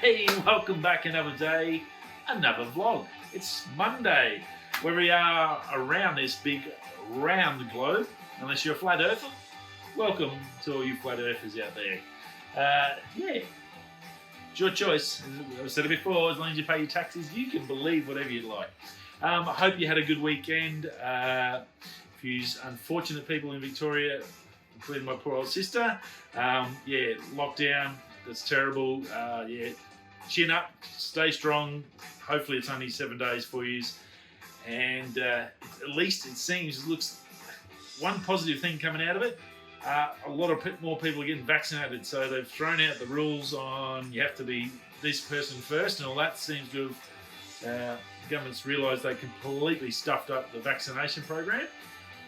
Hey, welcome back another day, another vlog. It's Monday, where we are around this big round globe. Unless you're a flat earther, welcome to all you flat earthers out there. Yeah, it's your choice. As I've said it before, as long as you pay your taxes, you can believe whatever you like. I hope you had a good weekend. A few unfortunate people in Victoria, including my poor old sister. Yeah, lockdown, that's terrible. Yeah, chin up, stay strong. Hopefully it's only 7 days for you. And at least it seems, looks, one positive thing coming out of it, a lot of more people are getting vaccinated. So they've thrown out the rules on you have to be this person first and all that. Seems to have, government's realised they completely stuffed up the vaccination program.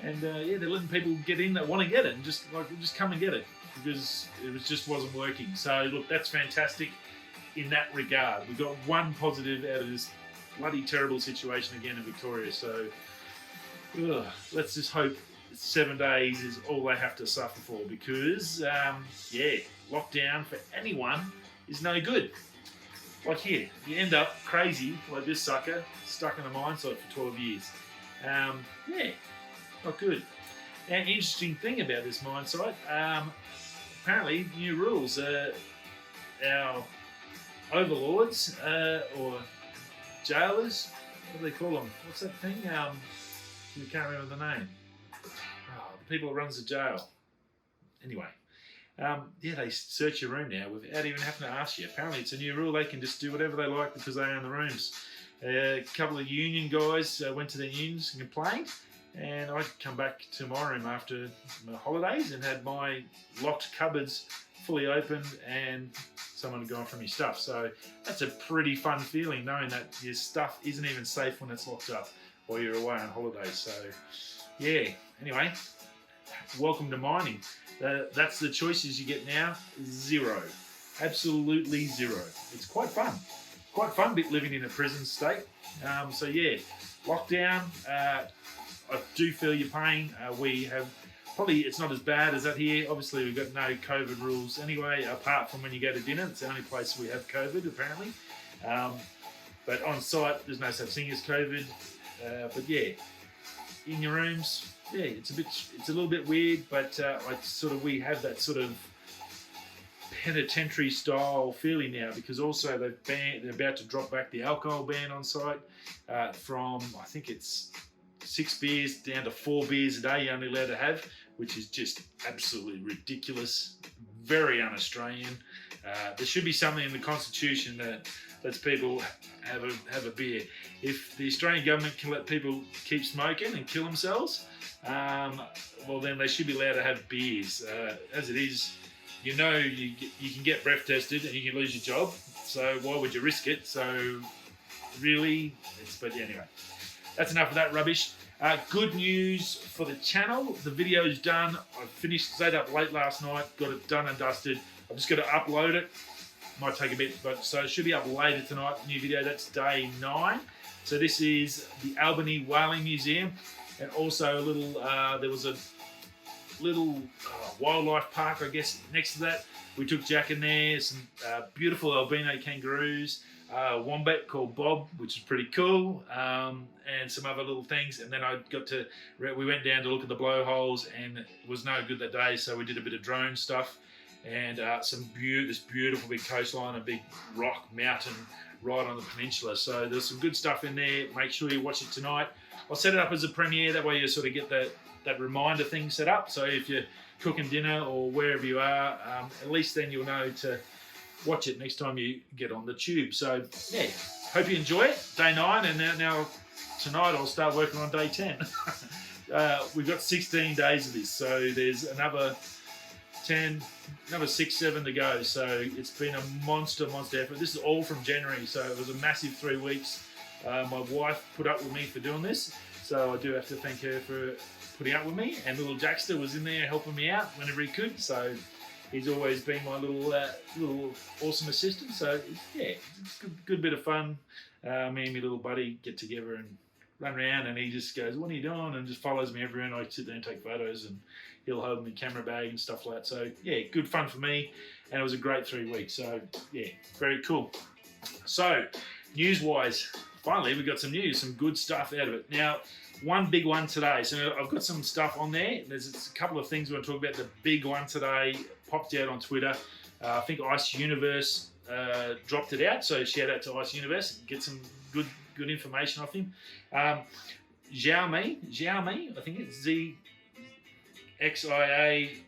And yeah, they're letting people get in that want to get it and just come and get it because it just wasn't working. So look, that's fantastic in that regard. We've got one positive out of this bloody terrible situation again in Victoria. So let's just hope 7 days is all they have to suffer for because yeah, lockdown for anyone is no good. Like here, you end up crazy like this sucker stuck in a mine site for 12 years. Yeah. Not good. Now, interesting thing about this mine site, apparently new rules. Our overlords or jailers, what do they call them? What's that thing? We can't remember the name. Oh, the people that runs the jail. Anyway, yeah, they search your room now without even having to ask you. Apparently, it's a new rule. They can just do whatever they like because they own the rooms. A couple of union guys went to their unions and complained. And I come back to my room after my holidays and had my locked cupboards fully opened and someone had gone from your stuff. So that's a pretty fun feeling knowing that your stuff isn't even safe when it's locked up while you're away on holidays. So yeah, anyway, welcome to mining. That's the choices you get now, zero. Absolutely zero. It's quite fun. Quite fun bit living in a prison state. So yeah, lockdown. I do feel your pain. We have probably, it's not as bad as that here. Obviously, we've got no COVID rules anyway, apart from when you go to dinner. It's the only place we have COVID, apparently. But on site, there's no such thing as COVID. But yeah, in your rooms, yeah, it's a little bit weird. But we have that sort of penitentiary style feeling now because also they're about to drop back the alcohol ban on site from, I think it's 6 beers down to 4 beers a day you're only allowed to have, which is just absolutely ridiculous, very un-Australian. There should be something in the Constitution that lets people have a beer. If the Australian government can let people keep smoking and kill themselves, well then they should be allowed to have beers. As it is, you know you can get breath tested and you can lose your job, so why would you risk it? So really, but yeah, anyway. That's enough of that rubbish. Good news for the channel. The video's done. I stayed up late last night, got it done and dusted. I've just got to upload it. Might take a bit, but so it should be up later tonight. New video, that's day 9. So this is the Albany Whaling Museum. And also a little, there was a little wildlife park, I guess, next to that. We took Jack in there, some beautiful albino kangaroos. Wombat called Bob, which is pretty cool, and some other little things. And then we went down to look at the blowholes, and it was no good that day, so we did a bit of drone stuff and this beautiful big coastline, a big rock mountain right on the peninsula. So there's some good stuff in there. Make sure you watch it tonight. I'll set it up as a premiere, that way you sort of get that reminder thing set up. So if you're cooking dinner or wherever you are, at least then you'll know to watch it next time you get on the tube. So yeah, hope you enjoy it. Day 9, and now tonight I'll start working on day 10. We've got 16 days of this, so there's another 6, 7 to go. So it's been a monster effort. This is all from January, so it was a massive 3 weeks. My wife put up with me for doing this, so I do have to thank her for putting up with me. And little Jackster was in there helping me out whenever he could. So he's always been my little awesome assistant. So yeah, it's a good bit of fun. Me and my little buddy get together and run around, and he just goes, "What are you doing?" and just follows me everywhere, and I sit there and take photos, and he'll hold my camera bag and stuff like that. So yeah, good fun for me, and it was a great 3 weeks. So yeah, very cool. So news-wise, finally we got some news, some good stuff out of it. Now, one big one today. So I've got some stuff on there. There's a couple of things we want to talk about. The big one today popped out on Twitter. I think Ice Universe dropped it out. So shout out to Ice Universe. Get some good information off him. Xiaomi, I think it's ZXIAOMI,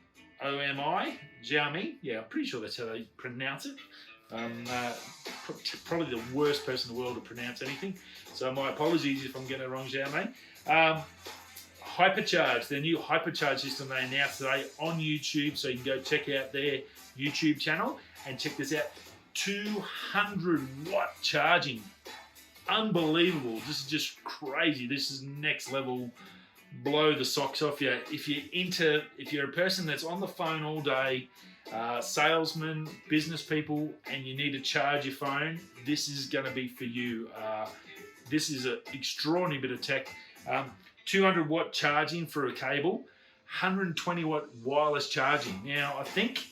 Xiaomi. Yeah, I'm pretty sure that's how they pronounce it. Probably the worst person in the world to pronounce anything. So my apologies if I'm getting it wrong, Xiaomi. Hypercharge, their new Hypercharge system they announced today on YouTube. So you can go check out their YouTube channel and check this out. 200 watt charging. Unbelievable. This is just crazy. This is next level. Blow the socks off you. If you're a person that's on the phone all day, salesmen, business people, and you need to charge your phone, this is going to be for you. This is an extraordinary bit of tech. 200 watt charging for a cable, 120 watt wireless charging. Now, I think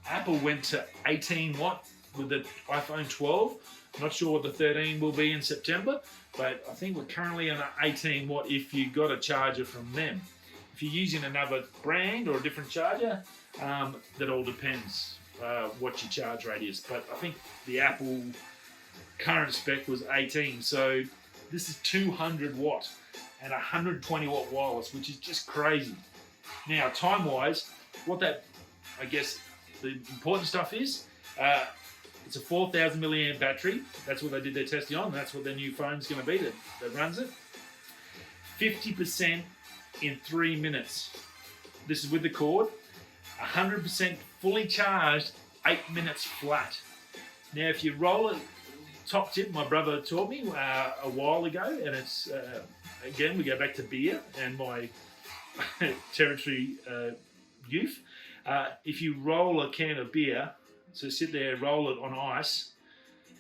Apple went to 18 watt with the iPhone 12. I'm not sure what the 13 will be in September, but I think we're currently on an 18 watt if you got a charger from them. If you're using another brand or a different charger, that all depends what your charge rate is. But I think the Apple current spec was 18, so this is 200 watt and 120 watt wireless, which is just crazy. Now, time-wise, what that, I guess, the important stuff is, it's a 4,000 milliamp battery. That's what they did their testing on. That's what their new phone's going to be that runs it. 50% in 3 minutes. This is with the cord. 100% fully charged, 8 minutes flat. Now, if you roll it, top tip, my brother taught me a while ago, and it's, again, we go back to beer and my territory youth. If you roll a can of beer, so sit there, roll it on ice,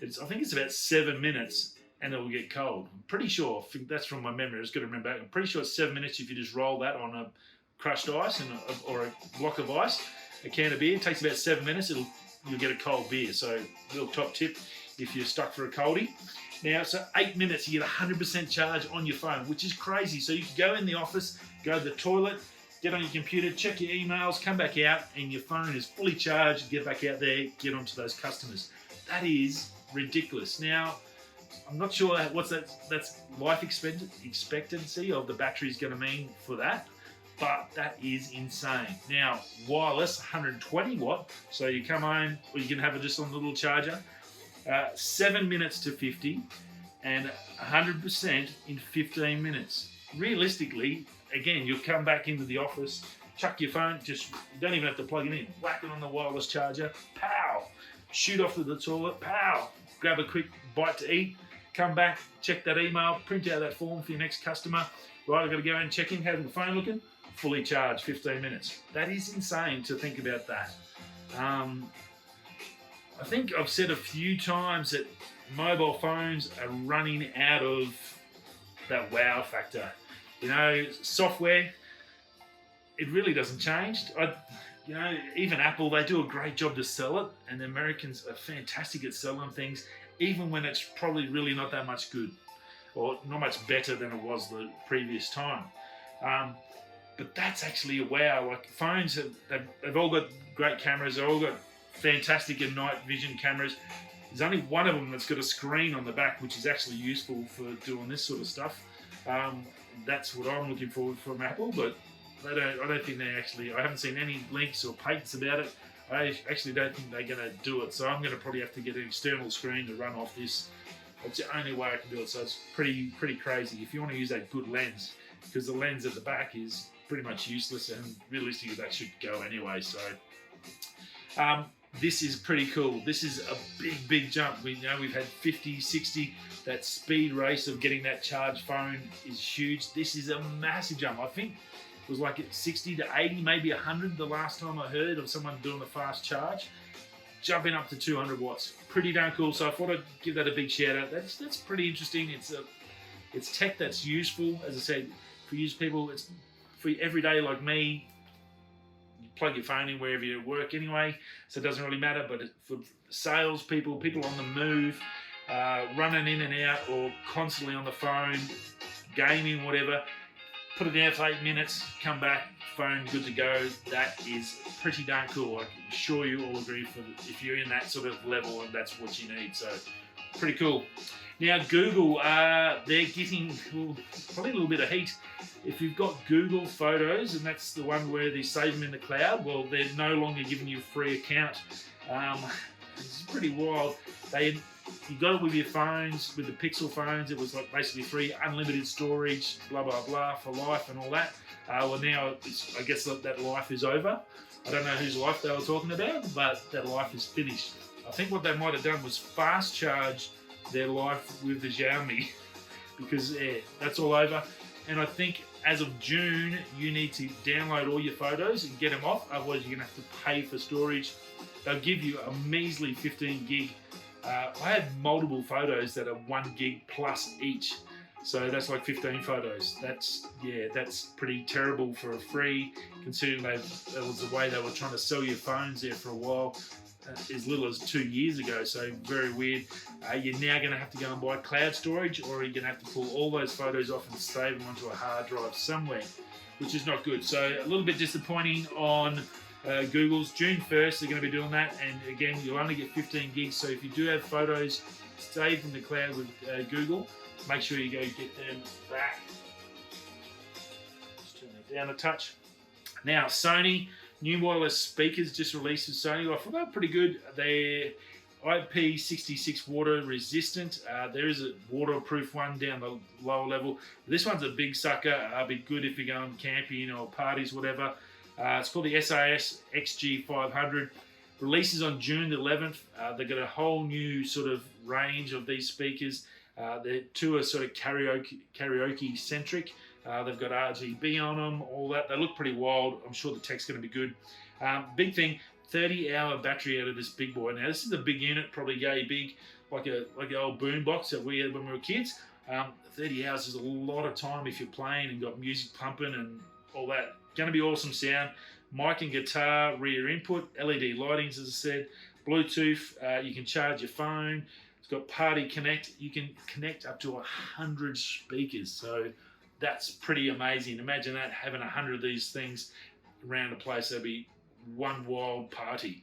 I think it's about 7 minutes, and it will get cold. I'm pretty sure, that's from my memory, I just got to remember back. I'm pretty sure it's 7 minutes if you just roll that on a crushed ice or a block of ice. A can of beer, it takes about 7 minutes, you'll get a cold beer. So, little top tip if you're stuck for a coldie. Now, so 8 minutes, you get 100% charge on your phone, which is crazy. So you can go in the office, go to the toilet, get on your computer, check your emails, come back out, and your phone is fully charged. Get back out there, get onto those customers. That is ridiculous. Now, I'm not sure what's that's life expectancy of the battery is going to mean for that, but that is insane. Now, wireless, 120 watt, so you come home, or you can have it just on the little charger. 7 minutes to 50, and 100% in 15 minutes. Realistically, again, you'll come back into the office, chuck your phone, you don't even have to plug it in, whack it on the wireless charger, pow, shoot off to the toilet, pow, grab a quick bite to eat, come back, check that email, print out that form for your next customer. Right, I've got to go and check in, how's the phone looking? Fully charged, 15 minutes. That is insane to think about that. I think I've said a few times that mobile phones are running out of that wow factor. You know, software, it really doesn't change. Even Apple, they do a great job to sell it, and the Americans are fantastic at selling things, even when it's probably really not that much good, or not much better than it was the previous time. But that's actually a wow. Like phones, they've all got great cameras, they've all got fantastic and night vision cameras. There's only one of them that's got a screen on the back, which is actually useful for doing this sort of stuff. That's what I'm looking for from Apple, but I don't think I haven't seen any links or patents about it. I actually don't think they're going to do it, so I'm going to probably have to get an external screen to run off this. It's the only way I can do it, so it's pretty crazy. If you want to use that good lens, because the lens at the back is pretty much useless, and realistically that should go anyway, so... this is pretty cool. This is a big jump. We've had 50, 60. That speed race of getting that charged phone is huge. This is a massive jump. I think it was like 60 to 80, maybe 100 the last time I heard of someone doing a fast charge. Jumping up to 200 watts. Pretty darn cool. So I thought I'd give that a big shout out. That's pretty interesting. It's tech that's useful, as I said, for used people. It's for everyday like me. You plug your phone in wherever you work anyway, so it doesn't really matter. But for sales people, people on the move, running in and out or constantly on the phone, gaming, whatever, put it down for 8 minutes, come back, phone good to go. That is pretty darn cool. I'm sure you all agree if you're in that sort of level and that's what you need. So pretty cool. Now Google, they're getting probably a little bit of heat. If you've got Google Photos, and that's the one where they save them in the cloud, well, they're no longer giving you a free account. It's pretty wild. You got it with your phones, with the Pixel phones. It was like basically free, unlimited storage, blah blah blah for life and all that. Well, now I guess that life is over. I don't know whose life they were talking about, but that life is finished. I think what they might have done was fast charge their life with the Xiaomi because that's all over. And I think as of June, you need to download all your photos and get them off. Otherwise, you're going to have to pay for storage. They'll give you a measly 15 gig. I had multiple photos that are 1 gig plus each. So that's like 15 photos. That's pretty terrible for a free, considering that was the way they were trying to sell your phones there for a while, as little as 2 years ago. So very weird. You're now going to have to go and buy cloud storage, or you're going to have to pull all those photos off and save them onto a hard drive somewhere, which is not good. So a little bit disappointing on Google's. June 1st they're going to be doing that, and again you'll only get 15 gigs. So if you do have photos saved in the cloud with Google, make sure you go get them back. Just turn that down a touch. Now Sony, new wireless speakers just released with Sony. I thought they were pretty good. They're IP66 water resistant. There is a waterproof one down the lower level. This one's a big sucker. Be good if you're going camping or parties, whatever. It's called the SAS XG500. Releases on June the 11th. They've got a whole new sort of range of these speakers. The two are sort of karaoke centric. They've got RGB on them, all that. They look pretty wild. I'm sure the tech's going to be good. Big thing, 30-hour battery out of this big boy. Now this is a big unit, probably yay big, like an old boom box that we had when we were kids. 30 hours is a lot of time if you're playing and got music pumping and all that. Going to be awesome sound. Mic and guitar, rear input, LED lightings, as I said, Bluetooth. You can charge your phone. It's got Party Connect. You can connect up to 100 speakers. So that's pretty amazing. Imagine that, having 100 of these things around a place. That'd be one wild party.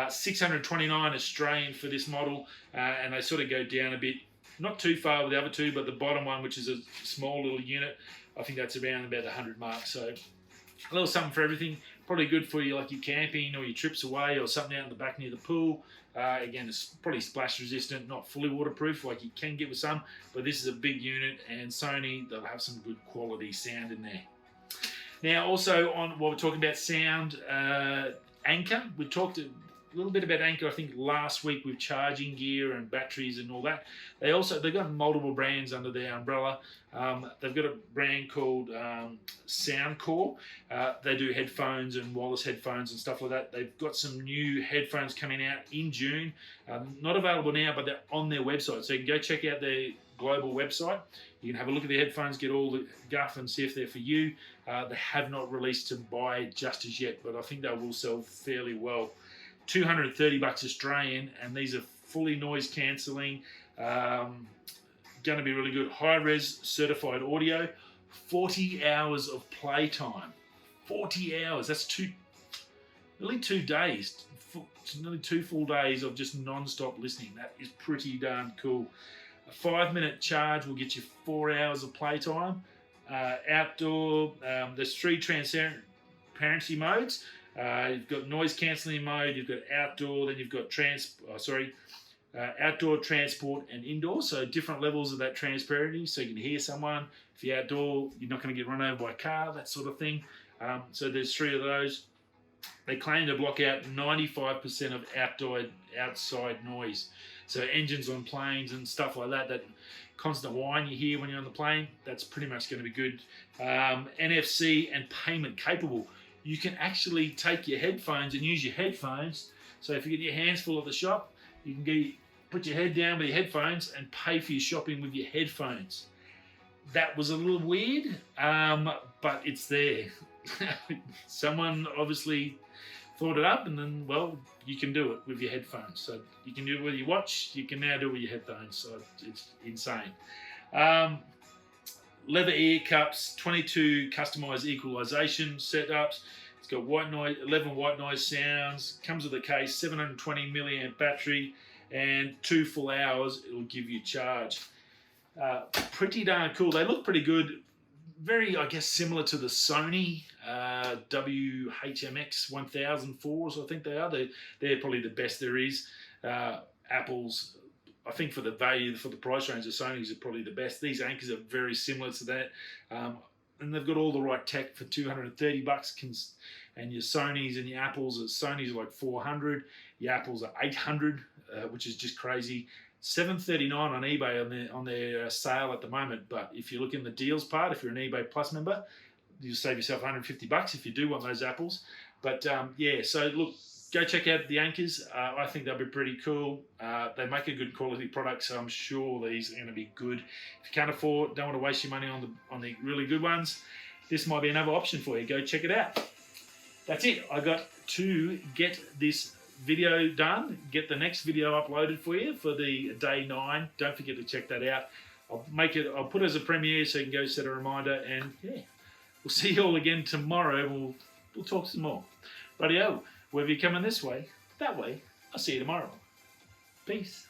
629 Australian for this model, and they sort of go down a bit. Not too far with the other two, but the bottom one, which is a small little unit, I think that's around about the 100 mark. So a little something for everything. Probably good for you, like your camping or your trips away or something out in the back near the pool. Again, it's probably splash resistant, not fully waterproof like you can get with some, but this is a big unit, and Sony, they'll have some good quality sound in there. Now, also on while we're talking about sound, Anker. We talked a little bit about Anker, I think, last week with charging gear and batteries and all that. They've got multiple brands under their umbrella. They've got a brand called Soundcore. They do headphones and wireless headphones and stuff like that. They've got some new headphones coming out in June. Not available now, but they're on their website. So you can go check out their global website. You can have a look at the headphones, get all the guff and see if they're for you. They have not released to buy just as yet, but I think they will sell fairly well. $230 Australian, and these are fully noise cancelling. Going to be really good. High-res certified audio. 40 hours of playtime. 40 hours. That's nearly 2 days. Nearly 2 full days of just non-stop listening. That is pretty darn cool. A 5-minute charge will get you 4 hours of playtime. Outdoor. There's 3 transparency modes. You've got noise cancelling mode, you've got outdoor, then you've got outdoor, transport, and indoor. So different levels of that transparency, so you can hear someone. If you're outdoor, you're not going to get run over by a car, that sort of thing. So there's 3 of those. They claim to block out 95% of outside noise. So engines on planes and stuff like that, that constant whine you hear when you're on the plane, that's pretty much going to be good. NFC and payment capable. You can actually take your headphones and use your headphones. So if you get your hands full at the shop, you can put your head down with your headphones and pay for your shopping with your headphones. that was a little weird, but it's there. Someone obviously thought it up, and then, well, you can do it with your headphones. So you can do it with your watch, you can now do it with your headphones. So it's insane. Leather ear cups, 22 customized equalization setups. It's got white noise, 11 white noise sounds. Comes with a case, 720 milliamp battery, and 2 full hours it'll give you charge. Pretty darn cool. They look pretty good. Very, I guess, similar to the Sony WHMX 1004s. I think they are. They're probably the best there is. Apple's, I think for the value, for the price range, the Sony's are probably the best. These Ankers are very similar to that. And they've got all the right tech for $230. And your Sonys and your Apples, Sonys are like 400. Your Apples are 800, which is just crazy. $739 on eBay on their sale at the moment. But if you look in the deals part, if you're an eBay Plus member, you'll save yourself $150 if you do want those Apples. But yeah, so look, go check out the Ankers. I think they'll be pretty cool. They make a good quality product, so I'm sure these are going to be good. If you can't afford, don't want to waste your money on the really good ones, this might be another option for you. Go check it out. That's it. I got to get this video done, get the next video uploaded for you for the day 9. Don't forget to check that out. I'll put it as a premiere so you can go set a reminder, and yeah, we'll see you all again tomorrow. We'll talk some more. Rightio, whether you're coming this way, that way, I'll see you tomorrow. Peace.